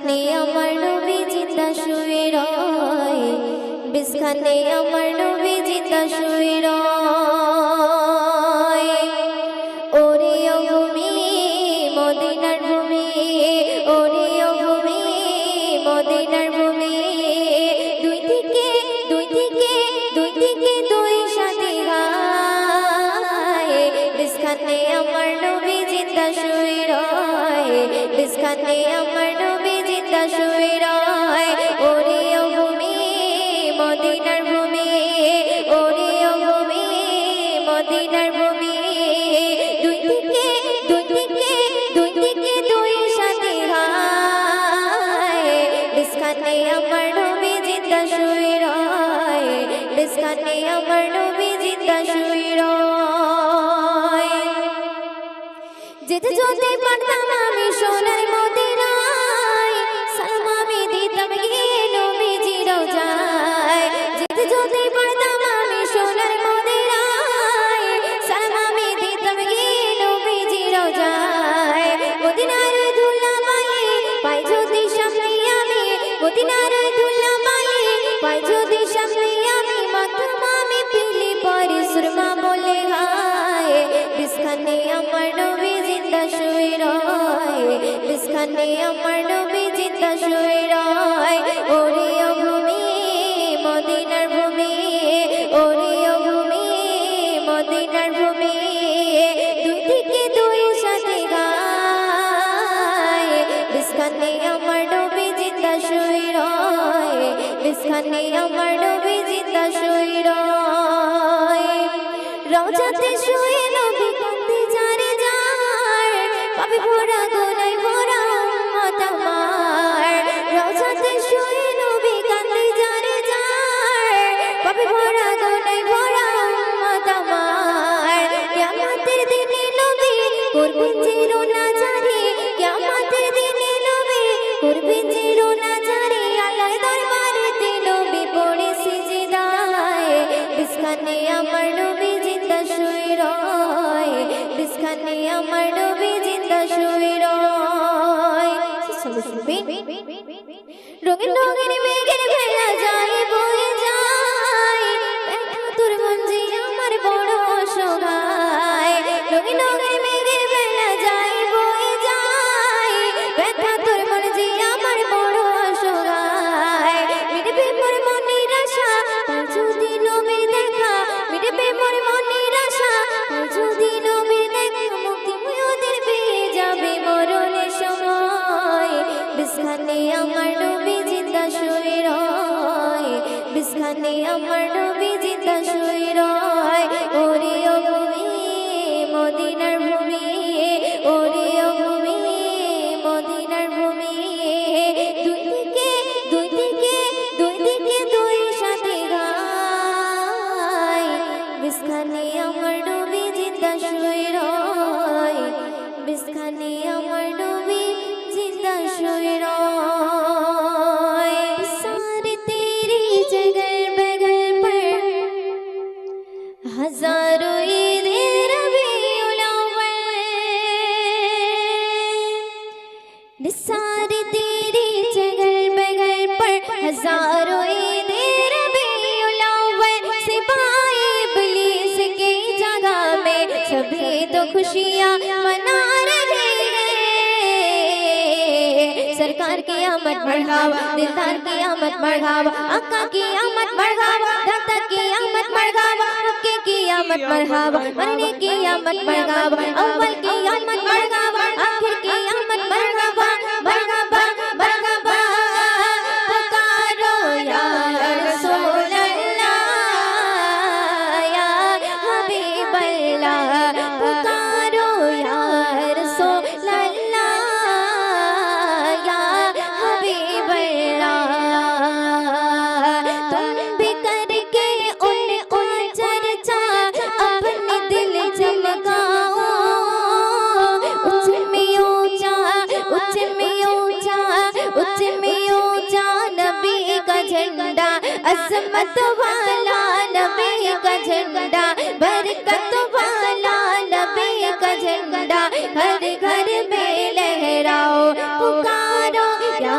বিছখানে আমার নবী জিন্দা শুয়ে রয়, বিছখানে আমার নবী জিন্দা শুয়ে রয়। ওরে ও ভূমি মদিনার ভূমি, ওরে ও ভূমি মদিনার ভূমি, দুই দিকে দুই দিকে দুই দিকে দুই সাথী গায়, বিছখানে আমার নবী জিন্দা শুয়ে রয়, বিছখানে আমার নবী জিন্দা শুয়ে রয়। ওরে ও ভূমি মদিনার ভূমি, ওরে ও ভূমি মদিনার ভূমি, দুই দিকে দুই দিকে দুই দিকে দুই সাথী গায়, বিছখানে আমার নবী জিন্দা শুয়ে রয়, বিছখানে আমার নবী জিন্দা শুয়ে রয়। যেতে যদি পারতাম আমি সোনার মদিনায়, সালাম আমি দিতাম গিয়ে নবীজির রওজায়। যেতে যদি পারতাম আমি সোনার মদিনায়, সালাম আমি দিতাম গিয়ে নবীজির রওজায়। মদিনার ধুলা বালি পাই যদি সামনে আমি, মদিনার ধুলা বালি পাই যদি সামনে আমি, মাথাম আমি পিলি পরে সুরমা বলে গায়, বিছখানে আমার নবী জিন্দা শুয়ে রয়, বিছখানে আমার নবী জিন্দা শুয়ে রয়। ওরে ও ভূমি মদিনার ভূমি, ওরে ও ভূমি মদিনার ভূমি, দুই দিকে দুই সাথী গায়, বিছখানে আমার নবী জিন্দা শুয়ে রয়, বিছখানে আমার নবী জিন্দা শুয়ে রয়। রওজাতে শুয়ে নবী কাঁদতে যারে যার, পাপে ভরা গুনায় ভরা উম্মত আমার। রওজাতে শুয়ে নবী কাঁদতে যারে যার, পাপে ভরা গুনায় ভরা উম্মত আমার। কিয়ামতের দিনে নবী করবেন চিরনা জারি, কিয়ামতের দিনে নবী করবেন চিরনা জারি, আল্লাহর দরবারেতে নবী পড়ে সিজদায়, বিছখানে আমার নবী জিন্দা শুয়ে রয়, বিছখানে আমার নবী জিন্দা শুয়ে রয়। রঙিন রঙিন মেঘের ভেলা যায় বয়ে যায়, ব্যথা তোর মঞ্জি আমার বড় অসহায়। রঙিন রঙিন মেঘের ভেলা যায় বয়ে যায়, ব্যথা তোর মঞ্জি আমার বড় অসহায়। মিটবে মোর মনের আশা পাই যদি নবীর দেখা, মিটবে মোর মনের আশা পাই যদি নবীর দেখা, মুক্তি ওদের পেয়ে যাবে মরণের সময়, বিছখানে আমার নবী জিন্দা শুয়ে রয়, বিছখানে আমার নবী জিন্দা শুয়ে রয়। ওরে ও ভূমি মদিনার ভূমি, ওরে ও ভূমি মদিনার ভূমি, দুই দিকে দুই দিকে দুই দিকে দুই সাথী গায়, বিছখানে আমার নবী জিন্দা শুয়ে রয়, বিছখানে আমার নবী জিন্দা শুয়ে রয়। सारे तेरी जगह बगल पर हजारों ईद रबीउल अव्वल, सारे तेरी जगह बगल पर हजारों ईद रबीउल अव्वल, सिवाय इब्लीस की जगह में सभी तो खुशियाँ मना रहे हैं। सरकार की आमद मरहबा, दिलदार की आमद मरहबा, आका की आमद मरहबा, दाता की आमद मरहबा, हक्के की आमद मरहबा, मरने की आमद मरहबा, अव्वल की आमद मरहबा, आखिर की आमद मरहबा, मरहबा मरहबा। पुकारो या रसूल अल्लाह या हबीब अल्लाह, पुकारो या रसूल अल्लाह या हबीब अल्लाह। तुम भी करके उन चर्चा अपने दिल चमकाओ, उच्च में ऊंचा उच्च में ऊंचा उच्च में ऊंचा नबी का झंडा, अजमत वाला नबी का झंडा, बरकत वाला नबी का झंडा, हर घर में लहराओ। पुकारो या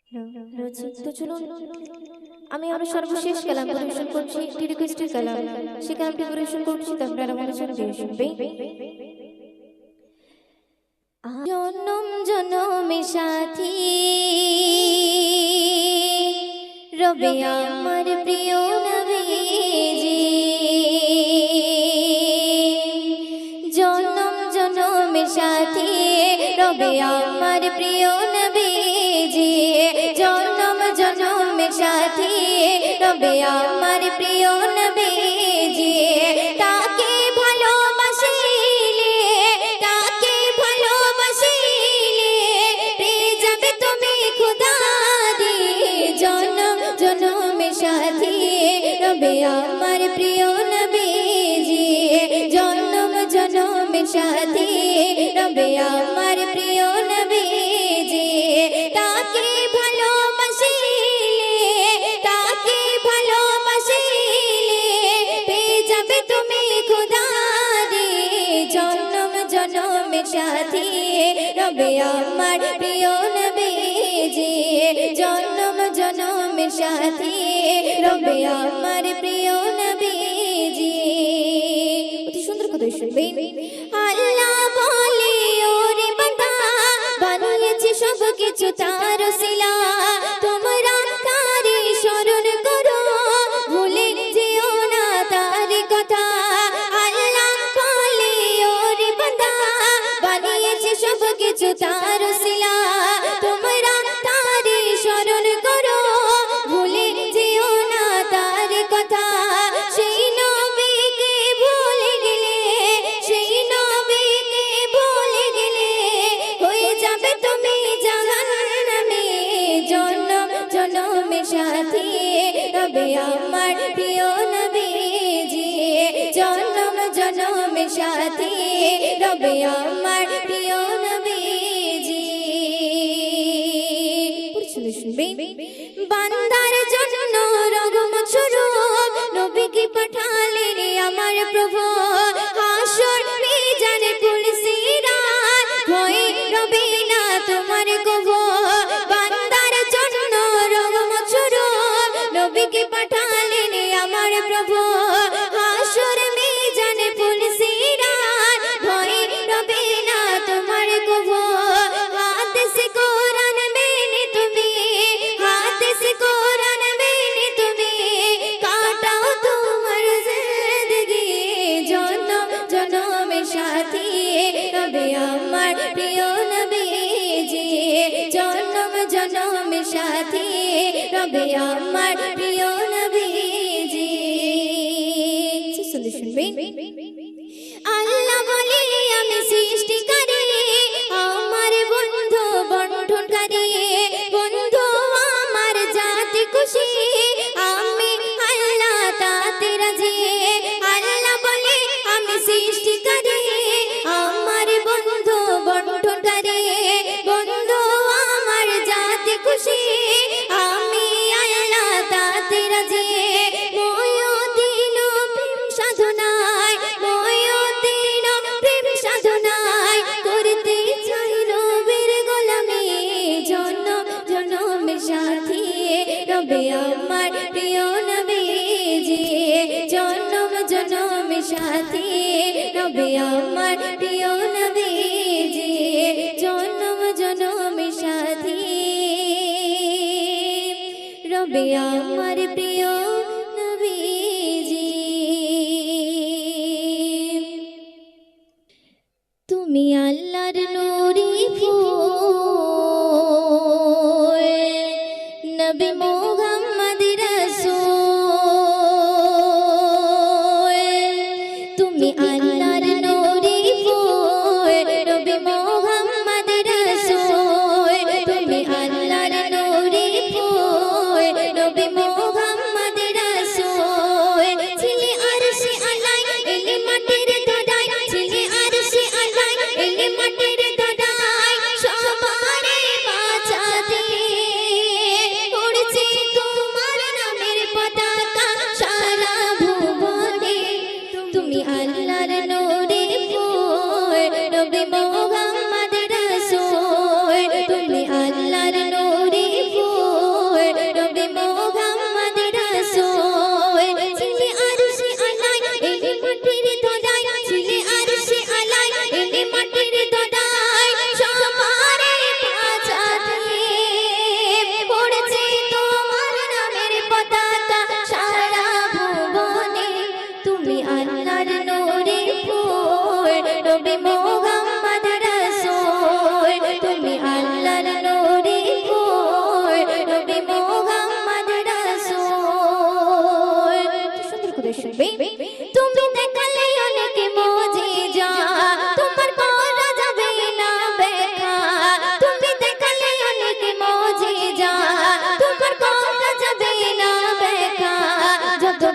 তো চলুন আমি আমার সর্বশেষ কালাম পরিবেশন করছি, একটি রিকোয়েস্টের কালাম। সে কালামটি পরিবেশন করছি, তারপরে আমার সাথে শুনবে। জনম জনমের সাথী রবে আমার প্রিয় নবীজি, জনম জনমের সাথী রবে আমার প্রিয় নবীজি, জনম জনমের সাথী রবে আমার প্রিয় নবীজি। তাকে ভালোবাসিলে, তাকে ভালোবাসিলে পেয়ে যাবে তুমি খোদারি, জনম জনমের সাথী রবে আমার প্রিয় নবীজি, জনম জনমের সাথী রবে আমার প্রিয় নবীজি। তাকে ভালোবাসিলে, তাকে ভালোবাসিলে পেয়ে যাবে তুমি খোদারি, জনম জনমের সাথী রবে আমার প্রিয় নবীজি, জনম জনমের সাথী রবে আমার প্রিয় নবীজি। অতি সুন্দর কথা শুনবেন। আল্লাহ বলে ওরে বান্দা বানিয়েছে সব কিছু তার ওসিলা, তোমরা তারে স্মরণ করো ভুলে যেও না তার কথা। আল্লাহ বলে ওরে বান্দা বানিয়েছে সব কিছু তার ওসিলা, তোমরা তারে স্মরণ করো ভুলে যেও না তার কথা। সেই নবীকে ভুলে গেলে, সেই নবীকে ভুলে গেলে হয়ে যাবে তুমি জাহান্নামে, জনম জনমের সাথী রবে আমার প্রিয় নবীজি, জনম জনমের সাথী রবে আমার প্রিয় নবীজি। বান্দার জন্য রহমত স্বরূপ নবীকে পাঠালেন আমার প্রভু, হাসর মিজানে পুলসিরাত ভয় রবে না তোমার কভু। বান্দার জন্য রহমত স্বরূপ নবীকে পাঠালেন আমার প্রভু, হাসর মিজানে পুলসিরাত ভয় রবে না তোমার কভু। হাতে সে কোরআন মেনে তুমি, হাতে সে কোরআন মেনে তুমি কাটাও তোমার জিন্দগি, জনম জনমের সাথী রবে আমার প্রিয় নবীজি, জনম জনমের সাথী রবে আমার প্রিয় নবীজি। শুনবেন। আল্লাহ বলে আমি সৃষ্টিকারী, আমার বন্ধু বন্ধনকারী, বন্ধু আমার জাতি খুশি, আমি আল্লাহ তাতে রাজি। আল্লাহ বলে আমি সৃষ্টিকারী, আমার বন্ধু বন্ধনকারী, বন্ধু আমার জাতি খুশি, আমি আল্লাহ তাতে রাজি। ময়দিন প্রেম সাধনায়, ময়দিন প্রেম সাধনায় করতে চাইল বীর গোলামি, জনম জনমের সাথী রবে আমার প্রিয় নবীজি, জনম জনমের সাথী রবে আমার প্রিয় নবীজি, জনম জনমের সাথী রবে আমার প্রিয় নবীজি। তুমি আল্লাহর নূরি ফুল, নবী মুহাম্মদ রাসূল, তুমি আল্লাহর নূরি ফুল, নবী মুহাম্মদ রাসূল, তুমি আল্লাহর নূরি ফুল, নবী মুহাম্মদ রাসূল। ছিলে আরশে আলাই এলে মাটির ধরায়, ছিলে আরশে আলাই এলে মাটির ধরায়, সবারে বাঁচাতে উড়ছে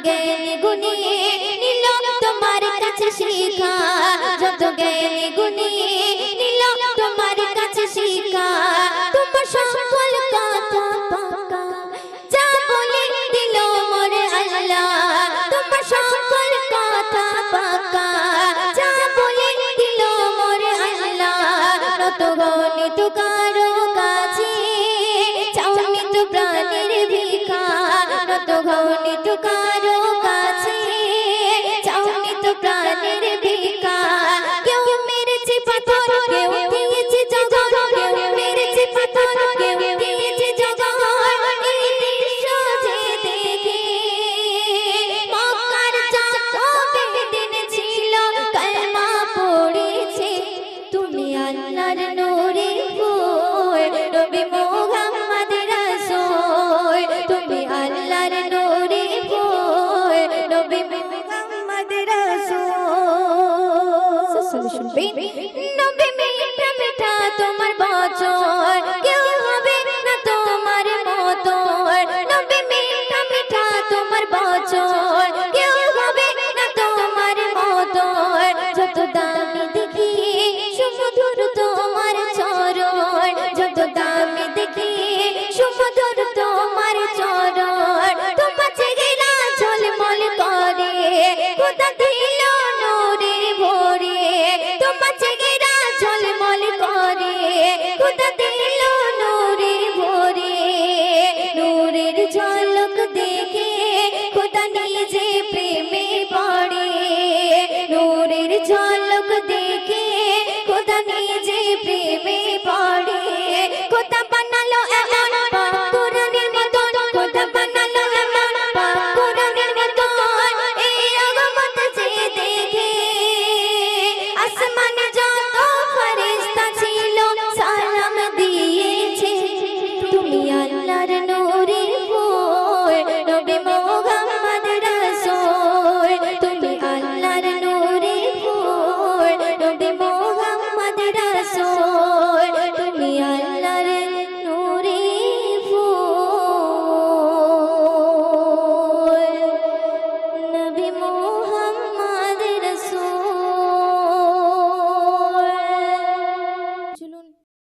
জ্ঞানী গুণী নিল তোমার কাছে শিখা, যত জ্ঞানী গুণী নিল তোমার কাছে শিখা। তোমার সকল কথা পাকা যা বলে দিল মোরে আল্লাহ, তোমার সকল কথা পাকা যা বলে দিল মোরে আল্লাহ। নত গণিত কারো কাছে চাওনি তো প্রাণের ভিক্ষা, নত গণিত কারো